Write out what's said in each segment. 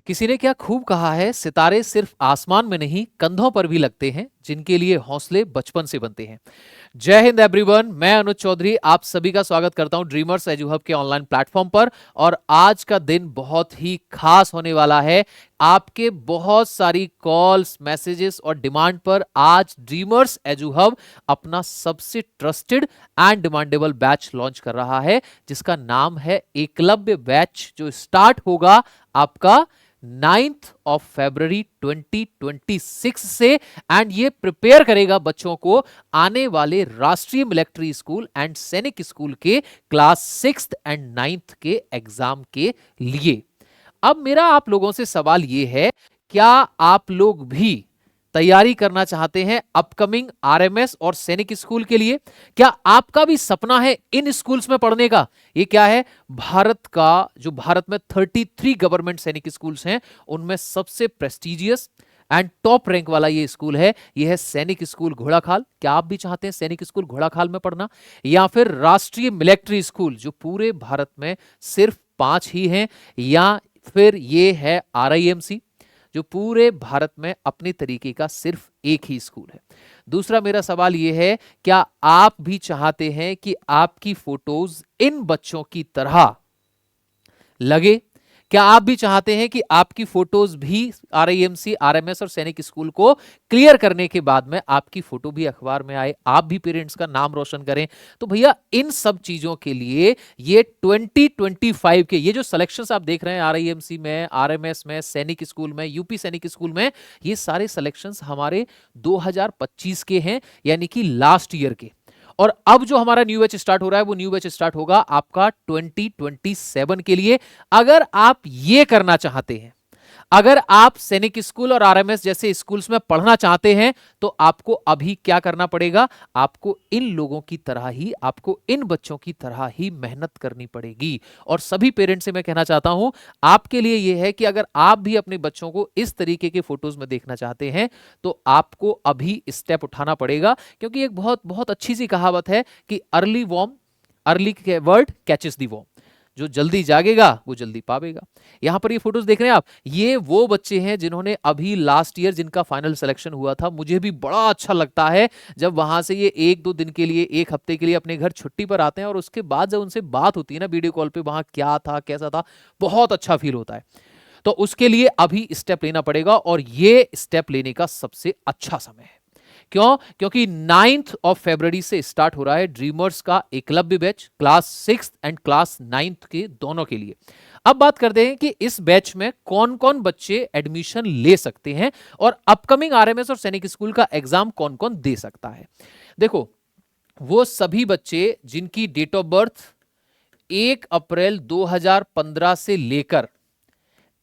किसी ने क्या खूब कहा है, सितारे सिर्फ आसमान में नहीं कंधों पर भी लगते हैं, जिनके लिए हौसले बचपन से बनते हैं। जय हिंद एवरीवन, मैं अनुज चौधरी आप सभी का स्वागत करता हूं ड्रीमर्स एजुहब के ऑनलाइन प्लेटफॉर्म पर। और आज का दिन बहुत ही खास होने वाला है। आपके बहुत सारी कॉल्स, मैसेजेस और डिमांड पर आज ड्रीमर्स एजुहब अपना सबसे trusted and demandable batch launch कर रहा है, जिसका नाम है एकलव्य बैच, जो स्टार्ट होगा आपका 9th ऑफ फरवरी 2026 से। एंड ये प्रिपेयर करेगा बच्चों को आने वाले राष्ट्रीय मिलिट्री स्कूल एंड सैनिक स्कूल के क्लास 6th एंड 9th के एग्जाम के लिए। अब मेरा आप लोगों से सवाल ये है, क्या आप लोग भी तैयारी करना चाहते हैं अपकमिंग आरएमएस और सैनिक स्कूल के लिए? क्या आपका भी सपना है इन स्कूल्स में पढ़ने का? ये क्या है, भारत में 33 गवर्नमेंट सैनिक स्कूल्स हैं, उनमें सबसे प्रेस्टिजियस एंड टॉप रैंक वाला ये स्कूल है, ये है सैनिक स्कूल घोड़ाखाल। क्या आप भी चाहते हैं सैनिक स्कूल घोड़ाखाल में पढ़ना, या फिर राष्ट्रीय मिलिट्री स्कूल जो पूरे भारत में सिर्फ 5 ही हैं, या फिर ये है आरआईएमसी जो पूरे भारत में अपने तरीके का सिर्फ एक ही स्कूल है? दूसरा मेरा सवाल यह है, क्या आप भी चाहते हैं कि आपकी फोटोज इन बच्चों की तरह लगे? क्या आप भी चाहते हैं कि आपकी फोटोज भी आरआईएमसी, आरएमएस और सैनिक स्कूल को क्लियर करने के बाद में आपकी फोटो भी अखबार में आए, आप भी पेरेंट्स का नाम रोशन करें? तो भैया इन सब चीजों के लिए ये 2025 के ये जो सिलेक्शंस आप देख रहे हैं आरआईएमसी में, आरएमएस में, सैनिक स्कूल में, यूपी सैनिक स्कूल में, ये सारे सिलेक्शंस हमारे 2025 के हैं, यानी कि लास्ट ईयर के। और अब जो हमारा न्यू बैच स्टार्ट हो रहा है वो न्यू बैच स्टार्ट होगा आपका 2027 के लिए। अगर आप ये करना चाहते हैं, अगर आप सैनिक स्कूल और आरएमएस जैसे स्कूल्स में पढ़ना चाहते हैं, तो आपको अभी क्या करना पड़ेगा? आपको इन लोगों की तरह ही, आपको इन बच्चों की तरह ही मेहनत करनी पड़ेगी। और सभी पेरेंट्स से मैं कहना चाहता हूं, आपके लिए यह है कि अगर आप भी अपने बच्चों को इस तरीके के फोटोज में देखना चाहते हैं, तो आपको अभी स्टेप उठाना पड़ेगा। क्योंकि एक बहुत बहुत अच्छी सी कहावत है कि अर्ली वर्ड कैचेस दी वॉर्म, जो जल्दी जागेगा वो जल्दी पावेगा। यहां पर ये फोटोज देख रहे हैं आप, ये वो बच्चे हैं जिन्होंने अभी लास्ट ईयर जिनका फाइनल सिलेक्शन हुआ था। मुझे भी बड़ा अच्छा लगता है जब वहां से ये 1-2 दिन के लिए, 1 हफ्ते के लिए अपने घर छुट्टी पर आते हैं, और उसके बाद जब उनसे बात होती है ना वीडियो कॉल पे, वहां क्या था, कैसा था, बहुत अच्छा फील होता है। तो उसके लिए अभी स्टेप लेना पड़ेगा, और ये स्टेप लेने का सबसे अच्छा समय है। क्यों? क्योंकि 9th ऑफ फरवरी से स्टार्ट हो रहा है ड्रीमर्स का Eklavya batch, class 6 and class 9 के दोनों के लिए। अब बात करते हैं कि इस बैच में कौन कौन बच्चे एडमिशन ले सकते हैं, और अपकमिंग आरएमएस और सैनिक स्कूल का एग्जाम कौन कौन दे सकता है। देखो, वो सभी बच्चे जिनकी डेट ऑफ बर्थ 1 अप्रैल 2015 से लेकर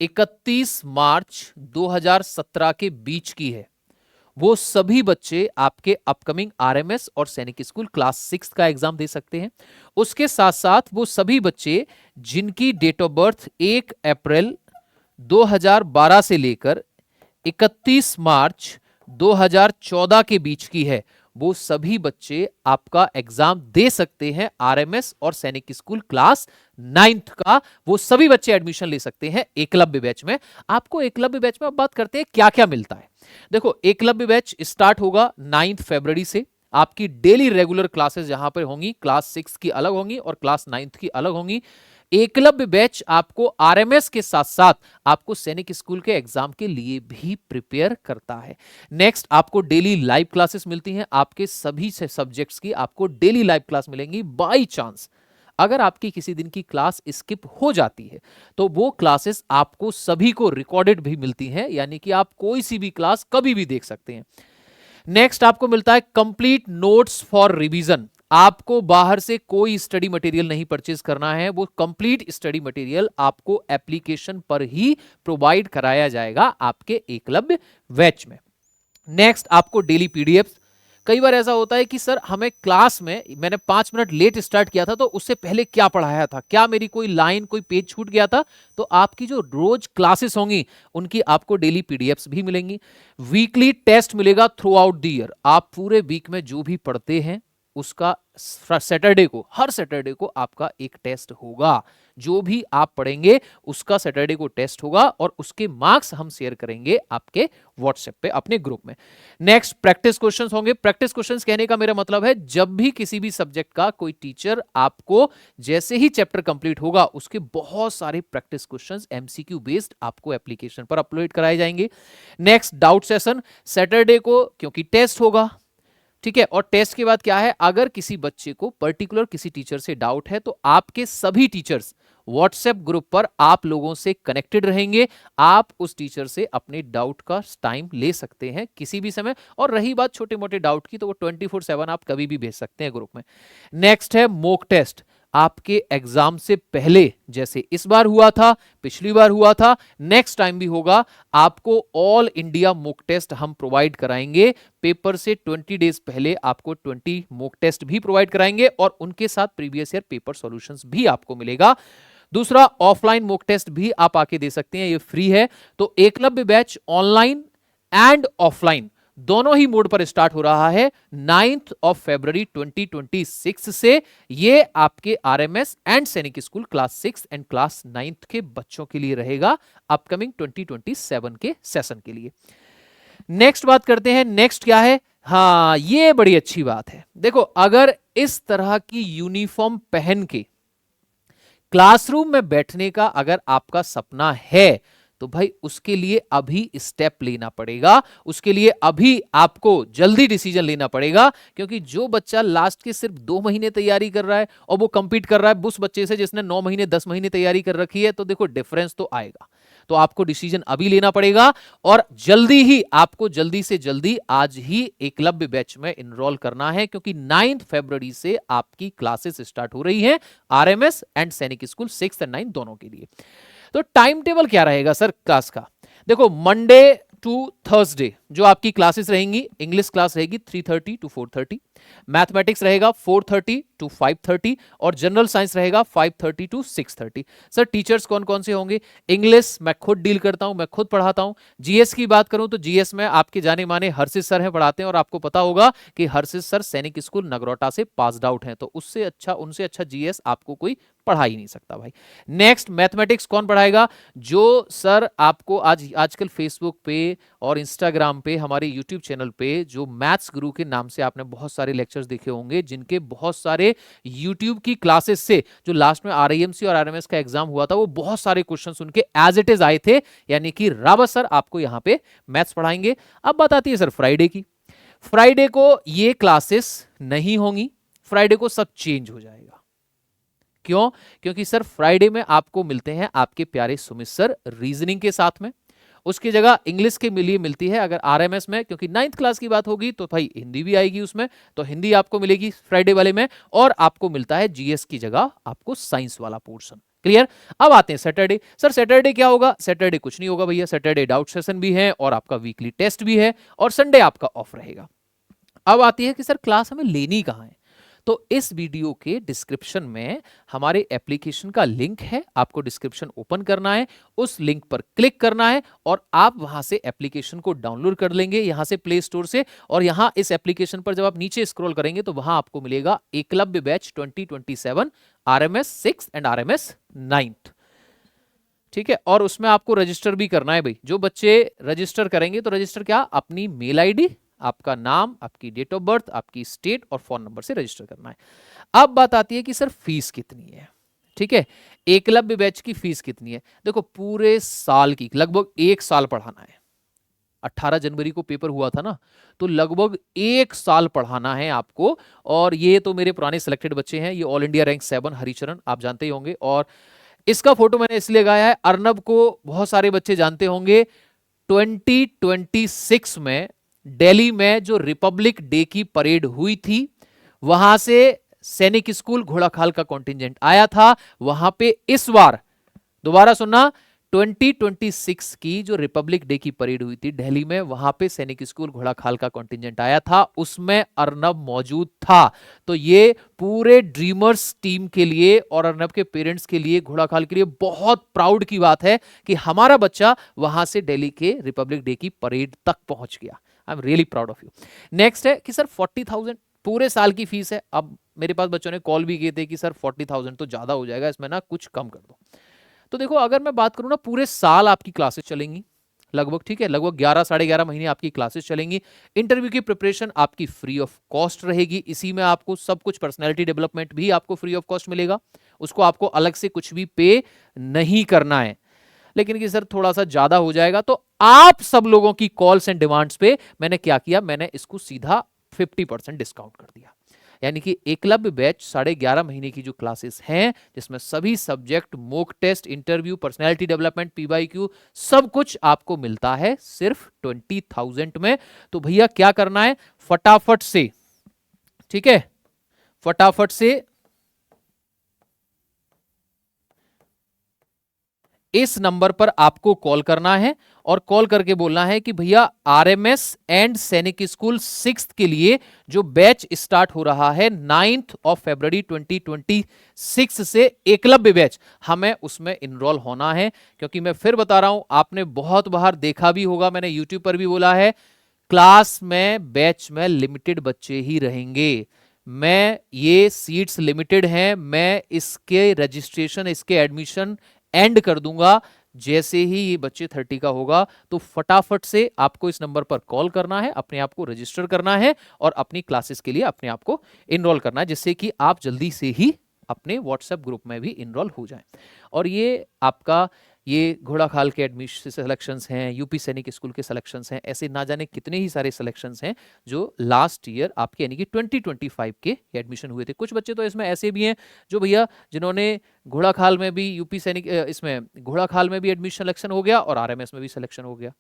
31 मार्च 2017 के बीच की है, वो सभी बच्चे आपके अपकमिंग आरएमएस और सैनिक स्कूल क्लास 6 का एग्जाम दे सकते हैं। उसके साथ साथ वो सभी बच्चे जिनकी डेट ऑफ बर्थ 1 अप्रैल 2012 से लेकर 31 मार्च 2014 के बीच की है, वो सभी बच्चे आपका एग्जाम दे सकते हैं आरएमएस और सैनिक स्कूल क्लास 9th का। वो सभी बच्चे एडमिशन ले सकते हैं एकलव्य बैच में। आपको एकलव्य बैच में अब बात करते हैं क्या क्या मिलता है। देखो, एकलव्य बैच स्टार्ट होगा 9th फरवरी से। आपकी डेली रेगुलर क्लासेस जहां पर होंगी, क्लास 6 की अलग होंगी और क्लास 9th की अलग होंगी। एकलव्य बैच आपको आरएमएस के साथ साथ आपको सैनिक स्कूल के एग्जाम के लिए भी प्रिपेयर करता है। नेक्स्ट, आपको डेली लाइव क्लासेस मिलती हैं, आपके सभी सब्जेक्ट्स की आपको डेली लाइव क्लास मिलेंगी। बाई चांस अगर आपकी किसी दिन की क्लास स्किप हो जाती है, तो वो क्लासेस आपको सभी को रिकॉर्डेड भी मिलती हैं, यानी कि आप कोई सी भी क्लास कभी भी देख सकते हैं। नेक्स्ट, आपको मिलता है कंप्लीट नोट्स फॉर रिवीजन। आपको बाहर से कोई स्टडी मटेरियल नहीं परचेज करना है, वो कंप्लीट स्टडी मटेरियल आपको एप्लीकेशन पर ही प्रोवाइड कराया जाएगा आपके एकलव्य बैच में। नेक्स्ट, आपको डेली पीडीएफ। कई बार ऐसा होता है कि सर हमें क्लास में मैंने 5 मिनट लेट स्टार्ट किया था, तो उससे पहले क्या पढ़ाया था, क्या मेरी कोई लाइन, कोई पेज छूट गया था, तो आपकी जो रोज क्लासेस होंगी उनकी आपको डेली पीडीएफ्स भी मिलेंगी। वीकली टेस्ट मिलेगा थ्रू आउट द ईयर। आप पूरे वीक में जो भी पढ़ते हैं उसका सैटरडे को, हर सैटरडे को आपका एक टेस्ट होगा। जो भी आप पढ़ेंगे उसका सैटरडे को टेस्ट होगा और उसके मार्क्स हम शेयर करेंगे आपके व्हाट्सएप पे अपने ग्रुप में। नेक्स्ट प्रैक्टिस क्वेश्चंस होंगे। प्रैक्टिस क्वेश्चंस कहने का मेरा मतलब है जब भी किसी भी सब्जेक्ट का कोई टीचर आपको जैसे ही चैप्टर कंप्लीट होगा उसके बहुत सारे प्रैक्टिस क्वेश्चंस एमसीक्यू बेस्ड आपको एप्लीकेशन पर अपलोड कराए जाएंगे। नेक्स्ट डाउट सेशन सैटरडे को, क्योंकि टेस्ट होगा, ठीक है। और टेस्ट के बाद क्या है, अगर किसी बच्चे को पर्टिकुलर किसी टीचर से डाउट है तो आपके सभी टीचर्स व्हाट्सएप ग्रुप पर आप लोगों से कनेक्टेड रहेंगे। आप उस टीचर से अपने डाउट का टाइम ले सकते हैं किसी भी समय। और रही बात छोटे मोटे डाउट की तो वो 24/7 आप कभी भी भेज सकते हैं ग्रुप में। नेक्स्ट है मॉक टेस्ट। आपके एग्जाम से पहले, जैसे इस बार हुआ था, पिछली बार हुआ था, नेक्स्ट टाइम भी होगा, आपको ऑल इंडिया मॉक टेस्ट हम प्रोवाइड कराएंगे। पेपर से 20 डेज पहले आपको 20 मॉक टेस्ट भी प्रोवाइड कराएंगे और उनके साथ प्रीवियस ईयर पेपर सॉल्यूशंस भी आपको मिलेगा। दूसरा, ऑफलाइन मॉक टेस्ट भी आप आके दे सकते हैं, ये फ्री है। तो Eklavya batch online and offline दोनों ही मोड पर स्टार्ट हो रहा है 9th of February 2026 से। ये आपके आरएमएस एंड सैनिक school class 6 and class 9th के बच्चों के लिए रहेगा अपकमिंग 2027 के सेशन के लिए। नेक्स्ट बात करते हैं, नेक्स्ट क्या है, हाँ ये बड़ी अच्छी बात है। देखो, अगर इस तरह की यूनिफॉर्म पहन के क्लासरूम में बैठने का अगर आपका सपना है तो भाई उसके लिए अभी स्टेप लेना पड़ेगा, उसके लिए अभी आपको जल्दी डिसीजन लेना पड़ेगा। क्योंकि जो बच्चा लास्ट के सिर्फ 2 महीने तैयारी कर रहा है और वो कंपीट कर रहा है उस बच्चे से जिसने 9 महीने 10 महीने तैयारी कर रखी है, तो देखो डिफरेंस तो आएगा। तो आपको डिसीजन अभी लेना पड़ेगा और जल्दी ही आपको जल्दी से जल्दी आज ही एकलव्य बैच में इनरोल करना है, क्योंकि 9 फरवरी से आपकी क्लासेस स्टार्ट हो रही हैं आरएमएस एंड सैनिक स्कूल 6 एंड 9 दोनों के लिए। तो टाइम टेबल क्या रहेगा सर क्लास का, देखो मंडे टू थर्सडे जो आपकी क्लासेस रहेंगी, इंग्लिश क्लास रहेगी 3:30 to 4:30, मैथमेटिक्स रहेगा 4:30 to 5:30 और जनरल साइंस रहेगा 5:30 to 6:30। सर टीचर्स कौन कौन से होंगे, इंग्लिश मैं खुद डील करता हूं, मैं खुद पढ़ाता हूं। जीएस की बात करूं तो जीएस में आपके जाने माने हर्षित सर हैं पढ़ाते हैं, और आपको पता होगा कि हर्षित सर सैनिक स्कूल नगरोटा से पास्ड आउट हैं, तो उससे अच्छा उनसे अच्छा जीएस आपको कोई पढ़ा ही नहीं सकता भाई। नेक्स्ट मैथमेटिक्स कौन पढ़ाएगा, जो सर आपको आजकल फेसबुक पे और इंस्टाग्राम पे हमारे यूट्यूब चैनल पे जो मैथ्स गुरु के नाम से आपने बहुत सारे लेक्चर्स देखे होंगे, जिनके बहुत सारे यूट्यूब की क्लासेस से जो लास्ट में आरआईएमसी और आरएमएस का एग्जाम हुआ था वो बहुत सारे क्वेश्चंस उनके एज इट इज आए थे, यानी कि रावत सर आपको यहाँ पे मैथ्स पढ़ाएंगे। अब बात आती है सर फ्राइडे की। फ्राइडे को ये क्लासेस नहीं होंगी, फ्राइडे को सब चेंज हो जाएगा। क्यों, क्योंकि सर फ्राइडे में आपको मिलते हैं आपके प्यारे सुमित सर रीजनिंग के साथ में, उसकी जगह इंग्लिश के लिए मिलती है अगर आरएमएस में, क्योंकि 9th क्लास की बात होगी तो भाई हिंदी भी आएगी उसमें, तो हिंदी आपको मिलेगी फ्राइडे वाले में, और आपको मिलता है जीएस की जगह आपको साइंस वाला पोर्शन। क्लियर। अब आते हैं सैटरडे। सर सैटरडे क्या होगा, सैटरडे कुछ नहीं होगा भैया, सैटरडे डाउट सेशन भी है और आपका वीकली टेस्ट भी है और संडे आपका ऑफ रहेगा। अब आती है कि सर क्लास हमें लेनी कहां है, तो इस वीडियो के डिस्क्रिप्शन में हमारे एप्लीकेशन का लिंक है, आपको डिस्क्रिप्शन ओपन करना है, उस लिंक पर क्लिक करना है और आप वहां से एप्लीकेशन को डाउनलोड कर लेंगे यहां से प्ले स्टोर से। और यहां इस एप्लीकेशन पर जब आप नीचे स्क्रॉल करेंगे तो वहां आपको मिलेगा Eklavya batch 2027 RMS 6 and RMS 9th, ठीक है। और उसमें आपको रजिस्टर भी करना है भाई। जो बच्चे रजिस्टर करेंगे तो रजिस्टर क्या, अपनी मेल आईडी, आपका नाम, आपकी डेट ऑफ बर्थ, आपकी स्टेट और फोन नंबर से रजिस्टर करना है। अब बात आती है कि सर फीस कितनी है, ठीक है। एकलव्य बैच की फीस कितनी है, देखो पूरे साल की लगभग 1 साल पढ़ाना है। 18 जनवरी को पेपर हुआ था ना, तो लगभग 1 साल पढ़ाना है आपको। और ये तो मेरे पुराने सिलेक्टेड बच्चे हैं, ये ऑल इंडिया रैंक 7 हरिचरण आप जानते ही होंगे, और इसका फोटो मैंने इसलिए लगाया है, अर्नब को बहुत सारे बच्चे जानते होंगे। 2026 में दिल्ली में जो रिपब्लिक डे की परेड हुई थी, वहां से सैनिक स्कूल घोड़ाखाल का कॉन्टिंजेंट आया था। वहां पे इस बार दोबारा सुनना, 2026 की जो रिपब्लिक डे की परेड हुई थी दिल्ली में, वहां पे सैनिक स्कूल घोड़ाखाल का कॉन्टिंजेंट आया था, उसमें अर्नब मौजूद था। तो ये पूरे ड्रीमर्स टीम के लिए और अर्नब के पेरेंट्स के लिए, घोड़ाखाल के लिए बहुत प्राउड की बात है कि हमारा बच्चा वहां से दिल्ली के रिपब्लिक डे की परेड तक पहुंच गया। I am really proud of you. Next है कि सर 40,000 पूरे साल की फीस है। अब मेरे पास बच्चों ने कॉल भी किए थे कि सर 40,000 तो ज्यादा हो जाएगा, इसमें ना कुछ कम कर दो। तो देखो अगर मैं बात करूं ना, पूरे साल आपकी क्लासेस चलेंगी लगभग, ठीक है, लगभग 11 साढ़े 11 महीने आपकी क्लासेस चलेंगी। इंटरव्यू की प्रिपरेशन आपकी फ्री ऑफ कॉस्ट रहेगी, इसी में आपको सब कुछ, पर्सनैलिटी डेवलपमेंट भी आपको फ्री ऑफ कॉस्ट मिलेगा, उसको आपको अलग से कुछ भी पे नहीं करना है। लेकिन कि सर थोड़ा सा ज्यादा हो जाएगा, तो आप सब लोगों की कॉल्स एंड डिमांड्स पे मैंने क्या किया, मैंने इसको सीधा 50% डिस्काउंट कर दिया। यानी कि एकलव्य बैच 11.5 महीने की जो क्लासेस हैं, जिसमें सभी subject, mock test, interview, personality development, PYQ, सब कुछ आपको मिलता है सिर्फ 20,000 में। तो भैया क्या करना है, फटाफट से, ठीक है, फटाफट से इस नंबर पर आपको कॉल करना है और कॉल करके बोलना है कि भैया आरएमएस एंड सैनिक स्कूल 6th के लिए जो बैच स्टार्ट हो रहा है 9th ऑफ फरवरी 2026 से, एकलव्य बैच, हमें उसमें इनरोल होना है। क्योंकि मैं फिर बता रहा हूं, आपने बहुत बार देखा भी होगा, मैंने यूट्यूब पर भी बोला है, क्लास में बैच में लिमिटेड बच्चे ही रहेंगे। मैं ये सीट्स लिमिटेड हैं, मैं इसके रजिस्ट्रेशन, इसके एडमिशन एंड कर दूंगा जैसे ही ये बच्चे 30 का होगा। तो फटाफट से आपको इस नंबर पर कॉल करना है, अपने आप को रजिस्टर करना है और अपनी क्लासेस के लिए अपने आप को इनरोल करना है, जिससे कि आप जल्दी से ही अपने व्हाट्सएप ग्रुप में भी इनरोल हो जाएं। और ये आपका, ये घोड़ाखाल के एडमिशन सिलेक्शंस हैं, यूपी सैनिक स्कूल के सिलेक्शंस हैं, ऐसे ना जाने कितने ही सारे सिलेक्शंस हैं जो लास्ट ईयर आपके यानी कि 2025 के एडमिशन हुए थे। कुछ बच्चे तो इसमें ऐसे भी हैं जो भैया जिन्होंने घोड़ाखाल में भी, यूपी सैनिक इसमें घोड़ाखाल में भी एडमिशन सिलेक्शन हो गया और आरएमएस में भी सिलेक्शन हो गया।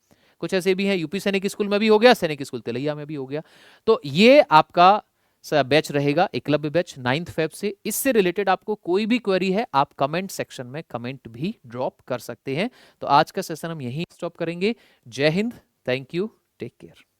कुछ ऐसे भी हैं यूपी सैनिक स्कूल में भी हो गया, सैनिक स्कूल तिलैया में भी हो गया। तो ये आपका बैच रहेगा एकलव्य बैच 9th फेब से। इससे रिलेटेड आपको कोई भी क्वेरी है, आप कमेंट सेक्शन में कमेंट भी ड्रॉप कर सकते हैं। तो आज का सेशन हम यहीं स्टॉप करेंगे। Jai Hind, thank you, take care.